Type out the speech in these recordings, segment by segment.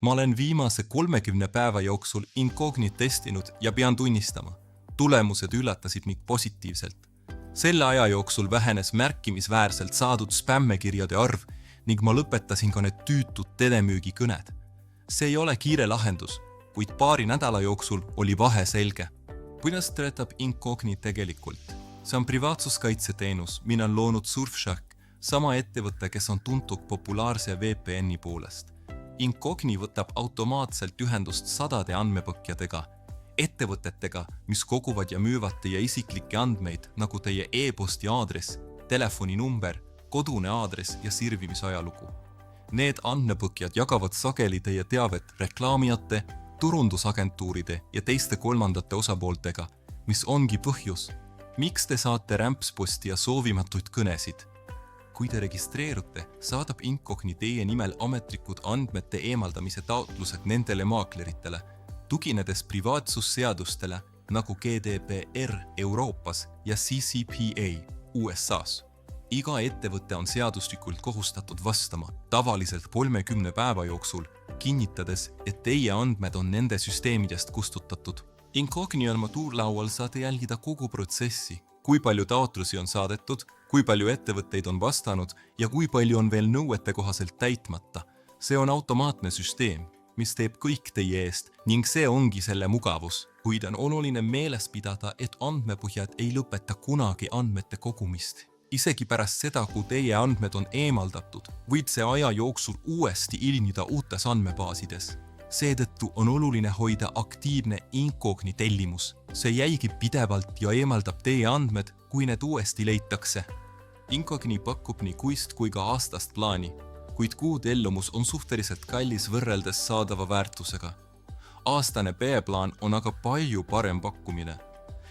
Ma olen viimase 30 päeva jooksul Incognit testinud ja pean tunnistama. Tulemused üllatasid mind positiivselt. Selle aja jooksul vähenes märkimisväärselt saadud spämmekirjade arv ning ma lõpetasin ka need tüütud telemüügikõned. See ei ole kiire lahendus, kuid paari nädala jooksul oli vahe selge. Kuidas töötab Incognit tegelikult? See on privaatsuskaitseteenus, mina on loonud Surfshark, sama ettevõte, kes on tuntud populaarse VPN-i poolest. Incognit võtab automaatselt ühendust sadade andmepõhjadega, ettevõtetega, mis koguvad ja müüvad teie isiklikke andmeid, nagu teie e-posti aadress, telefoninumber, kodune aadress ja sirvimisajalugu. Need andmepõhjad jagavad sageli teie teavet reklaamijate, turundusagentuuride ja teiste kolmandate osapooltega, mis ongi põhjus, miks te saate rämpsposti ja soovimatuid kõnesid. Kui te registreerute, saadab Incognit teie nimel ametlikud andmete eemaldamise taotlused nendele maakleritele, tuginedes privaatsusseadustele nagu GDPR Euroopas ja CCPA USAs. Iga ettevõte on seaduslikult kohustatud vastama, tavaliselt 30 päeva jooksul, kinnitades, et teie andmed on nende süsteemidest kustutatud. Incognit armatuurlaual saate jälgida kogu protsessi, kui palju taotlusi on saadetud, kui palju ettevõtteid on vastanud ja kui palju on veel nõuete kohaselt täitmata. See on automaatne süsteem, mis teeb kõik teie eest ning see ongi selle mugavus, kuid on oluline meeles pidada, et andmepõhjad ei lõpeta kunagi andmete kogumist. Isegi pärast seda, kui teie andmed on eemaldatud, võib see aja jooksul uuesti ilmida uutes andmebaasides. Seetõttu on oluline hoida aktiivne Incognit tellimus. See jäigib pidevalt ja eemaldab teie andmed, kui need uuesti leitakse. Incognit pakub nii kuist kui ka aastast plaani, kuid kuutellumus on suhteliselt kallis võrreldes saadava väärtusega. Aastane B-plaan on aga palju parem pakkumine.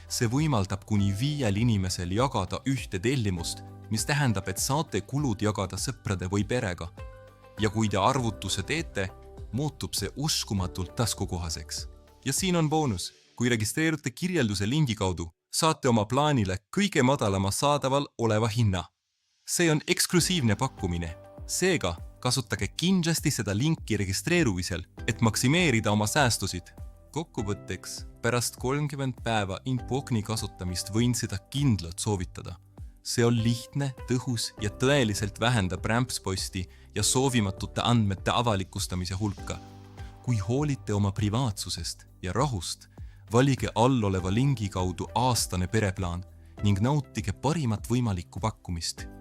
See võimaldab kuni 5 inimesel jagada ühte tellimust, mis tähendab, et saate kulud jagada sõprade või perega. Ja kui te arvutuse teete, muutub see uskumatult taskukohaseks. Ja siin on boonus. Kui registreerute kirjelduse lingi kaudu, saate oma plaanile kõige madalama saadaval oleva hinna. See on eksklusiivne pakkumine. Seega kasutage kindlasti seda linki registreerumisel, et maksimeerida oma säästusid. Kokkuvõtteks, pärast 30 päeva Incognit kasutamist võin seda kindlalt soovitada. See on lihtne, tõhus ja tõeliselt vähendab rämpsposti ja soovimatute andmete avalikustamise hulka. Kui hoolite oma privaatsusest ja rahust, valige alloleva lingi kaudu aastane pereplaan ning nautige parimat võimalikku pakkumist.